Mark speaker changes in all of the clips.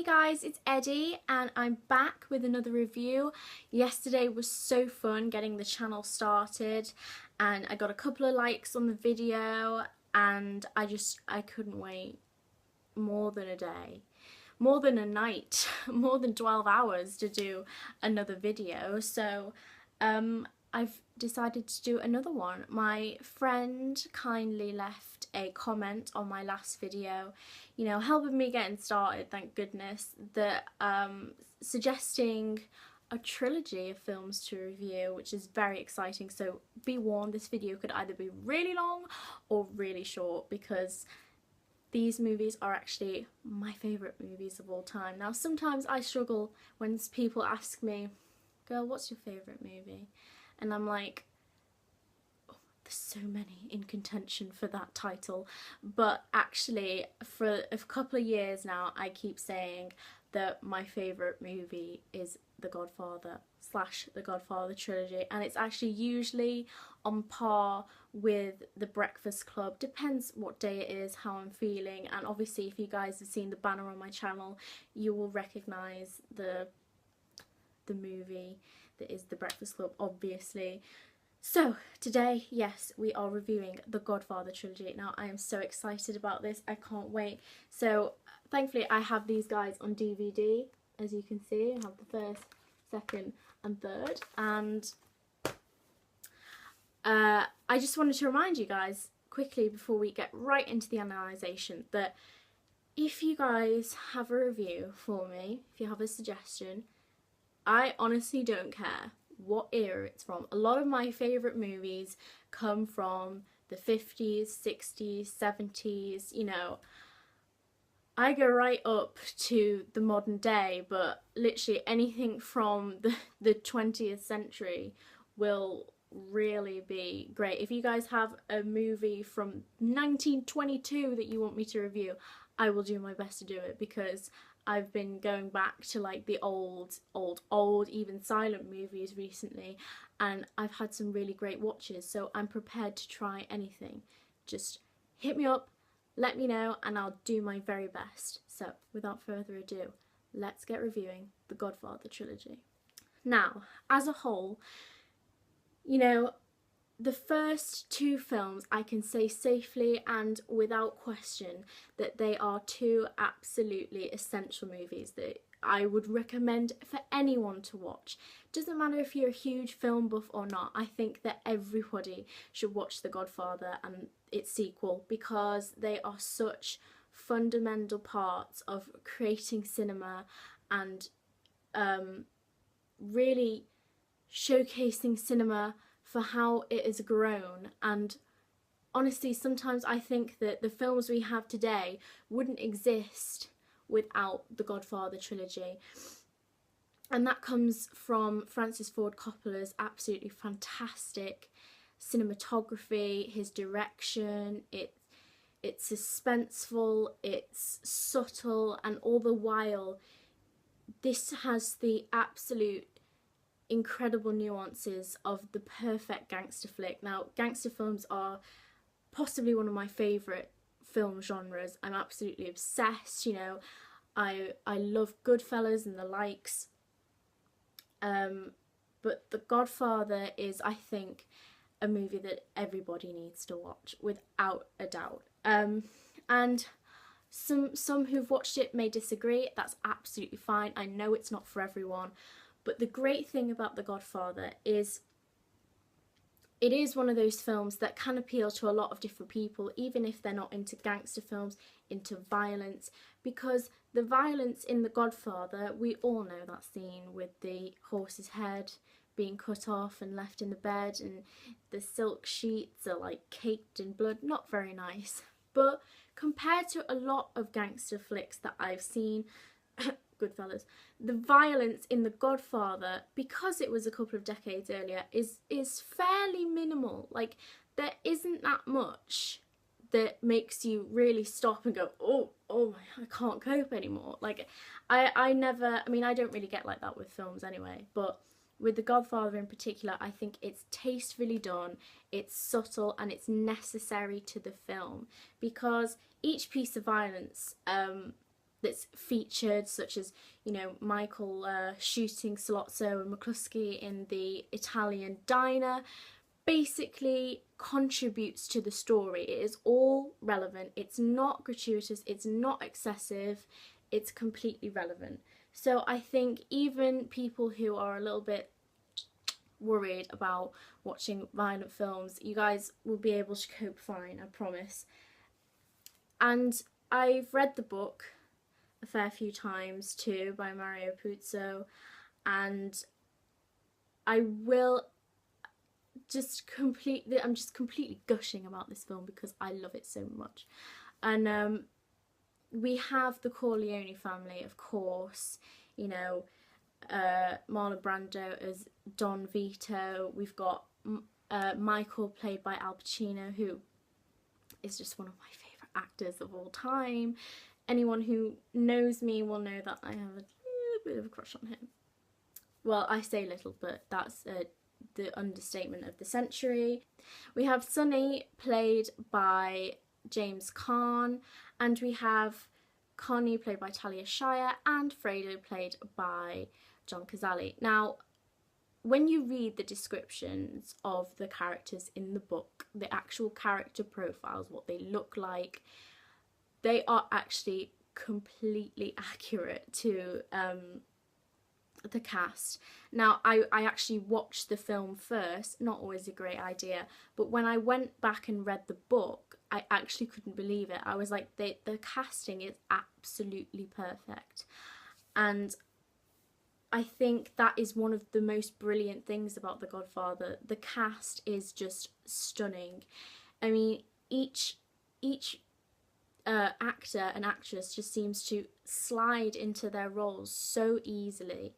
Speaker 1: Hey guys, it's Eddie and I'm back with another review. Yesterday was so fun getting the channel started and I got a couple of likes on the video and I couldn't wait more than a day, more than a night, more than 12 hours to do another video. So I've decided to do another one. My friend kindly left a comment on my last video, you know, helping me getting started, thank goodness, that suggesting a trilogy of films to review, which is very exciting. So be warned, this video could either be really long or really short because these movies are actually my favourite movies of all time. Now sometimes I struggle when people ask me, girl, what's your favourite movie? And I'm like, oh, there's so many in contention for that title. But actually, for a couple of years now, I keep saying that my favourite movie is The Godfather / The Godfather Trilogy. And it's actually usually on par with The Breakfast Club. Depends what day it is, how I'm feeling. And obviously, if you guys have seen the banner on my channel, you will recognise the movie that is The Breakfast Club, obviously. So today, yes, we are reviewing The Godfather Trilogy. Now I am so excited about this, I can't wait. So thankfully I have these guys on DVD, as you can see. I have the first, second and third, and I just wanted to remind you guys quickly before we get right into the analysation that if you guys have a review for me, if you have a suggestion, I honestly don't care what era it's from. A lot of my favourite movies come from the 50s, 60s, 70s, you know. I go right up to the modern day, but literally anything from the 20th century will really be great. If you guys have a movie from 1922 that you want me to review, I will do my best to do it, because I've been going back to like the old, even silent movies recently, and I've had some really great watches, so I'm prepared to try anything. Just hit me up, let me know, and I'll do my very best. So without further ado, let's get reviewing The Godfather Trilogy. Now, as a whole, you know, the first two films, I can say safely and without question that they are two absolutely essential movies that I would recommend for anyone to watch. Doesn't matter if you're a huge film buff or not, I think that everybody should watch The Godfather and its sequel, because they are such fundamental parts of creating cinema and really showcasing cinema for how it has grown. And honestly, sometimes I think that the films we have today wouldn't exist without the Godfather Trilogy. And that comes from Francis Ford Coppola's absolutely fantastic cinematography, his direction. It's suspenseful, it's subtle, and all the while this has the absolute incredible nuances of the perfect gangster flick. Now, gangster films are possibly one of my favourite film genres. I'm absolutely obsessed, you know. I love Goodfellas and the likes. But The Godfather is, I think, a movie that everybody needs to watch, without a doubt. And some who've watched it may disagree. That's absolutely fine. I know it's not for everyone. But the great thing about The Godfather is it is one of those films that can appeal to a lot of different people, even if they're not into gangster films, into violence, because the violence in The Godfather, we all know that scene with the horse's head being cut off and left in the bed, and the silk sheets are like caked in blood. Not very nice. But compared to a lot of gangster flicks that I've seen, Goodfellas, the violence in The Godfather, because it was a couple of decades earlier, is fairly minimal. Like, there isn't that much that makes you really stop and go, oh I can't cope anymore. Like, I mean, I don't really get like that with films anyway, but with The Godfather in particular, I think it's tastefully done, it's subtle, and it's necessary to the film, because each piece of violence that's featured, such as, you know, Michael shooting Sollozzo and McCluskey in the Italian diner, basically contributes to the story. It is all relevant. It's not gratuitous, it's not excessive, it's completely relevant. So I think even people who are a little bit worried about watching violent films, you guys will be able to cope fine, I promise. And I've read the book a fair few times too, by Mario Puzo, and I'm just completely gushing about this film because I love it so much. And we have the Corleone family, of course, you know, Marlon Brando as Don Vito. We've got Michael, played by Al Pacino, who is just one of my favourite actors of all time. Anyone who knows me will know that I have a little bit of a crush on him. Well, I say little, but that's the understatement of the century. We have Sonny, played by James Caan, and we have Connie, played by Talia Shire, and Fredo, played by John Cazale. Now, when you read the descriptions of the characters in the book, the actual character profiles, what they look like, they are actually completely accurate to the cast. Now, I actually watched the film first, not always a great idea, but when I went back and read the book, I actually couldn't believe it. I was like, the casting is absolutely perfect. And I think that is one of the most brilliant things about The Godfather. The cast is just stunning. I mean, each actor and actress just seems to slide into their roles so easily,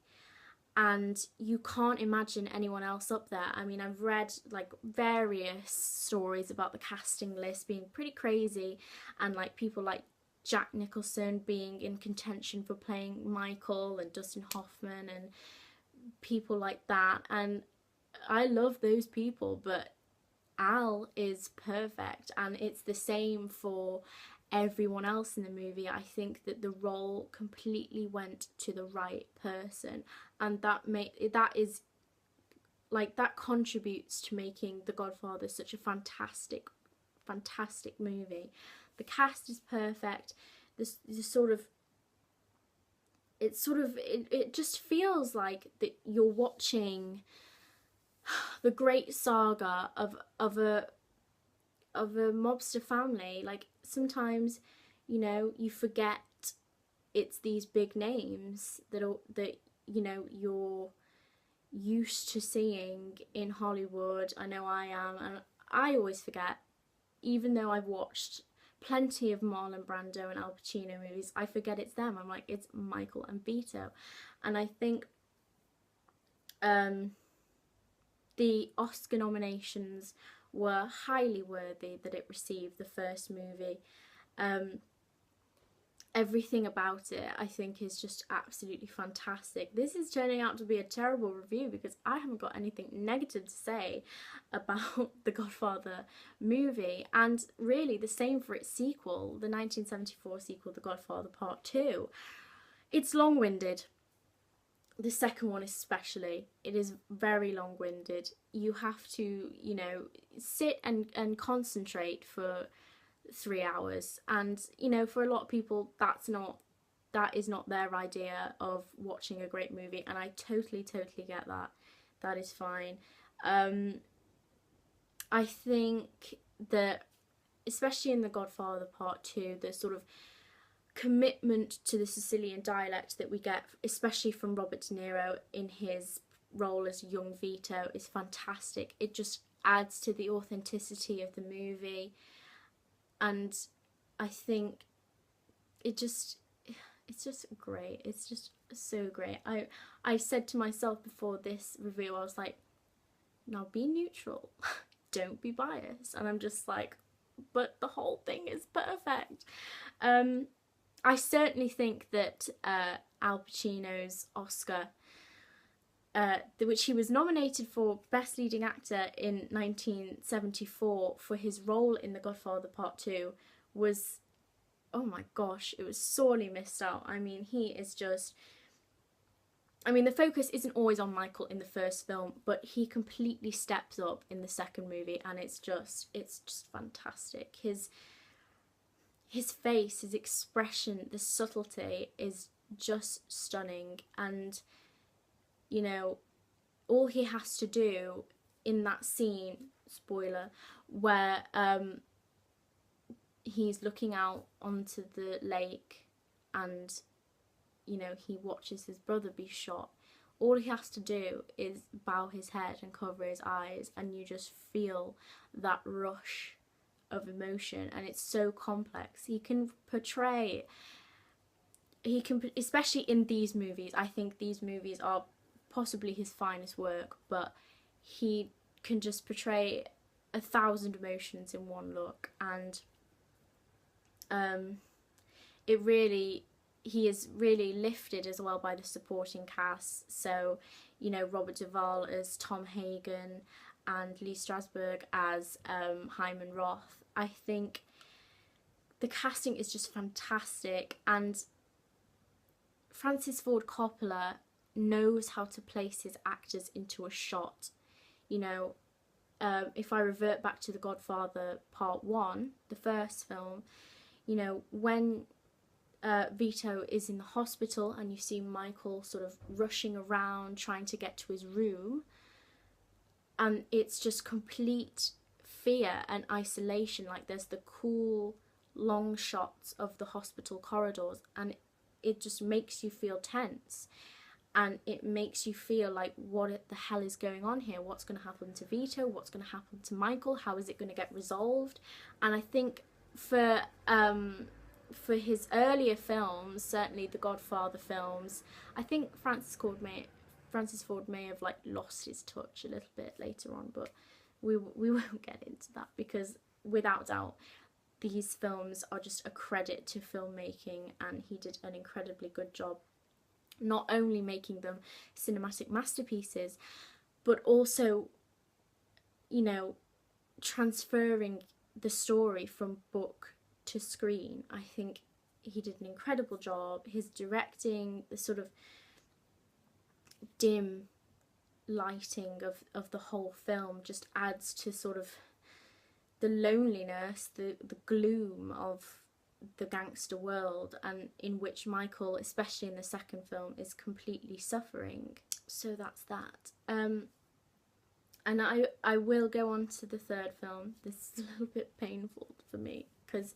Speaker 1: and you can't imagine anyone else up there. I mean, I've read like various stories about the casting list being pretty crazy, and like people like Jack Nicholson being in contention for playing Michael, and Dustin Hoffman and people like that, and I love those people, but Al is perfect, and it's the same for everyone else in the movie. I think that the role completely went to the right person, and that contributes to making The Godfather such a fantastic movie. The cast is perfect. It just feels like that you're watching the great saga of a mobster family. Like, sometimes, you know, you forget it's these big names that you know you're used to seeing in Hollywood. I know I am, and I always forget, even though I've watched plenty of Marlon Brando and Al Pacino movies, I forget it's them. I'm like, it's Michael and Vito. And I think the Oscar nominations were highly worthy that it received, the first movie. Everything about it, I think, is just absolutely fantastic. This is turning out to be a terrible review because I haven't got anything negative to say about the Godfather movie, and really the same for its sequel, the 1974 sequel, The Godfather Part 2. It's long-winded. The second one especially, it is very long-winded. You have to, you know, sit and concentrate for 3 hours, and you know, for a lot of people that is not their idea of watching a great movie, and I totally get that. That is fine. I think that especially in The Godfather Part 2, the sort of commitment to the Sicilian dialect that we get, especially from Robert De Niro in his role as young Vito, is fantastic. It just adds to the authenticity of the movie, and I think it's just great. It's just so great. I said to myself before this review, I was like, now be neutral, don't be biased, and I'm just like, but the whole thing is perfect. I certainly think that Al Pacino's Oscar, which he was nominated for Best Leading Actor in 1974 for his role in The Godfather Part 2, was oh my gosh, it was sorely missed out. I mean, he is just, I mean, the focus isn't always on Michael in the first film, but he completely steps up in the second movie, and it's just fantastic. His face, his expression, the subtlety is just stunning. And, you know, all he has to do in that scene, spoiler, where he's looking out onto the lake and, you know, he watches his brother be shot. All he has to do is bow his head and cover his eyes, and you just feel that rush of emotion. And it's so complex. He can portray, especially in these movies, I think these movies are possibly his finest work, but he can just portray 1,000 emotions in one look. And he is really lifted as well by the supporting cast. So, you know, Robert Duvall as Tom Hagen and Lee Strasberg as Hyman Roth. I think the casting is just fantastic, and Francis Ford Coppola knows how to place his actors into a shot. You know, if I revert back to The Godfather Part 1, the first film, you know, when Vito is in the hospital and you see Michael sort of rushing around trying to get to his room, and it's just complete fear and isolation. Like, there's the cool long shots of the hospital corridors, and it just makes you feel tense, and it makes you feel like, what the hell is going on here? What's going to happen to Vito? What's going to happen to Michael? How is it going to get resolved? And I think for his earlier films, certainly the Godfather films, I think Francis Ford may have like lost his touch a little bit later on, but we won't get into that, because without doubt these films are just a credit to filmmaking, and he did an incredibly good job not only making them cinematic masterpieces, but also, you know, transferring the story from book to screen. I think he did an incredible job. His directing, the sort of dim lighting of the whole film just adds to sort of the loneliness, the gloom of the gangster world, and in which Michael, especially in the second film, is completely suffering. So that's that. And I will go on to the third film. This is a little bit painful for me, because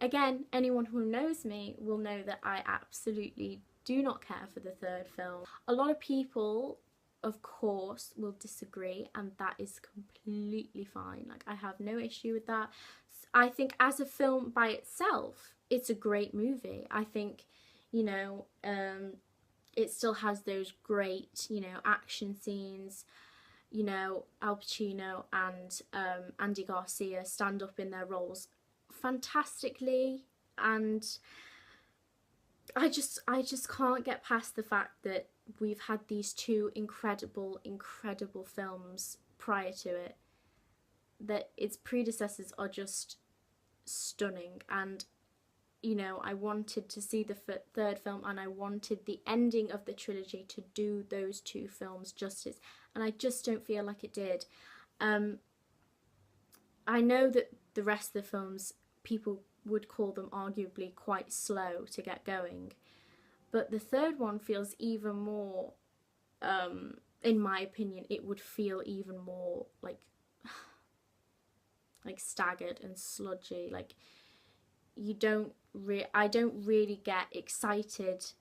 Speaker 1: again, anyone who knows me will know that I absolutely do not care for the third film. A lot of people, of course, will disagree, and that is completely fine. Like, I have no issue with that. I think as a film by itself, it's a great movie. I think, you know, it still has those great, you know, action scenes. You know, Al Pacino and Andy Garcia stand up in their roles fantastically, and I just can't get past the fact that we've had these two incredible films prior to it, that its predecessors are just stunning. And, you know, I wanted to see the third film, and I wanted the ending of the trilogy to do those two films justice, and I just don't feel like it did. I know that the rest of the films, people would call them arguably quite slow to get going, but the third one feels even more, in my opinion, it would feel even more like staggered and sludgy. Like, I don't really get excited.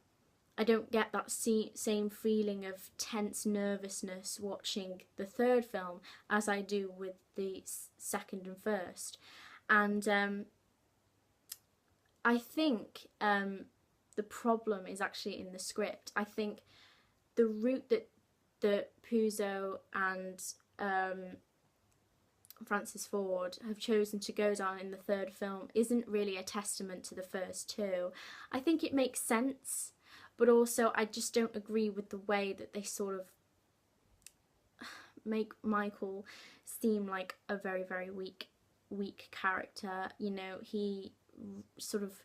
Speaker 1: I don't get that same feeling of tense nervousness watching the third film as I do with the second and first. And I think the problem is actually in the script. I think the route that Puzo and Francis Ford have chosen to go down in the third film isn't really a testament to the first two. I think it makes sense, but also I just don't agree with the way that they sort of make Michael seem like a very weak character. You know, he sort of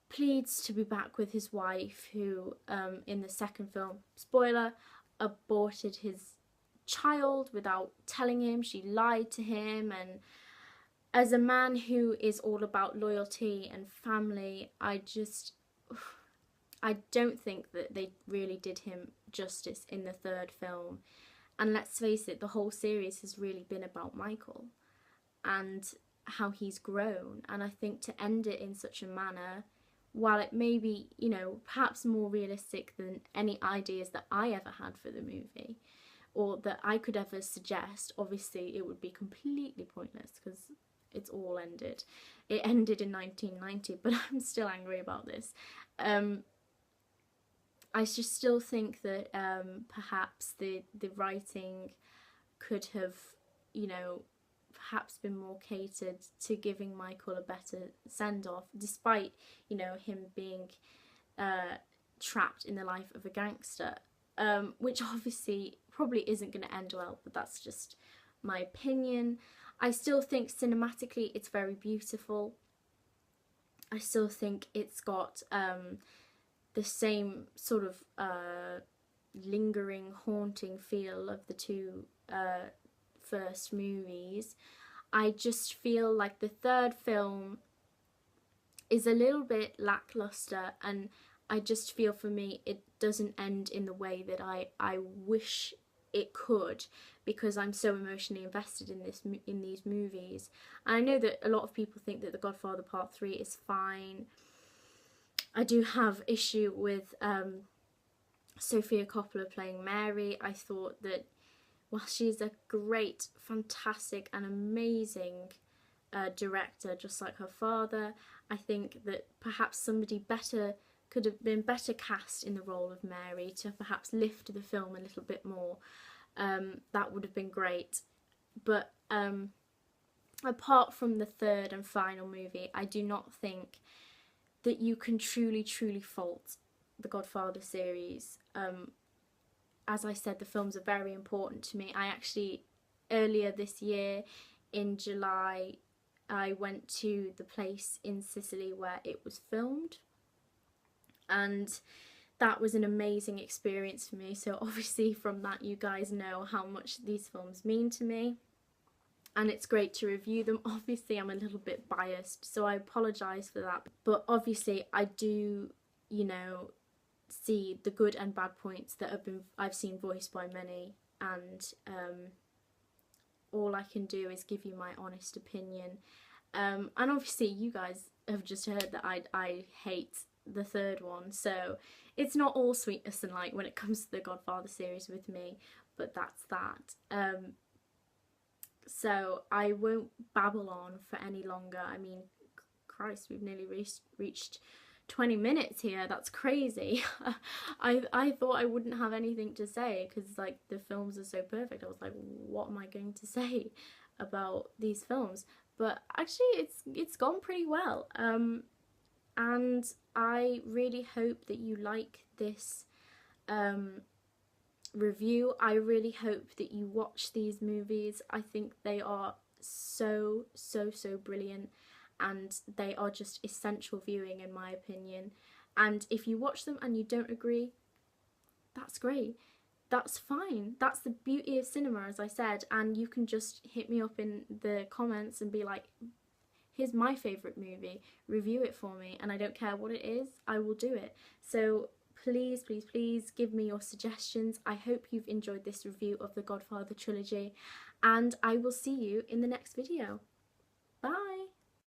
Speaker 1: pleads to be back with his wife, who in the second film, spoiler, aborted his child without telling him. She lied to him, and as a man who is all about loyalty and family, I don't think that they really did him justice in the third film. And let's face it, the whole series has really been about Michael and how he's grown. And I think to end it in such a manner, while it may be, you know, perhaps more realistic than any ideas that I ever had for the movie, or that I could ever suggest, obviously it would be completely pointless because it's all ended. It ended in 1990, but I'm still angry about this. I just still think that perhaps the writing could have, you know, perhaps been more catered to giving Michael a better send-off, despite, you know, him being trapped in the life of a gangster, which obviously probably isn't going to end well, but that's just my opinion. I still think cinematically it's very beautiful. I still think it's got the same sort of lingering, haunting feel of the two first movies. I just feel like the third film is a little bit lackluster, and I just feel for me it doesn't end in the way that I wish it could, because I'm so emotionally invested in these movies. And I know that a lot of people think that The Godfather Part 3 is fine. I do have issue with Sofia Coppola playing Mary. I thought that while she's a great, fantastic and amazing director, just like her father, I think that perhaps somebody better could have been better cast in the role of Mary to perhaps lift the film a little bit more. That would have been great. But apart from the third and final movie, I do not think that you can truly fault the Godfather series. As I said, the films are very important to me. I actually, earlier this year, in July, I went to the place in Sicily where it was filmed, and that was an amazing experience for me. So obviously from that you guys know how much these films mean to me, and it's great to review them. Obviously I'm a little bit biased, so I apologise for that, but obviously I do, you know, see the good and bad points that I've seen voiced by many, and all I can do is give you my honest opinion. And obviously you guys have just heard that I hate the third one, so it's not all sweetness and light when it comes to the Godfather series with me, but that's that. So I won't babble on for any longer. I mean, Christ, we've nearly reached 20 minutes here. That's crazy. I thought I wouldn't have anything to say because, like, the films are so perfect. I was like, what am I going to say about these films? But actually it's gone pretty well. And I really hope that you like this review. I really hope that you watch these movies. I think they are so brilliant, and they are just essential viewing in my opinion. And if you watch them and you don't agree, that's great. That's fine. That's the beauty of cinema, as I said, and you can just hit me up in the comments and be like, here's my favourite movie, review it for me, and I don't care what it is, I will do it. So please give me your suggestions. I hope you've enjoyed this review of the Godfather Trilogy, and I will see you in the next video.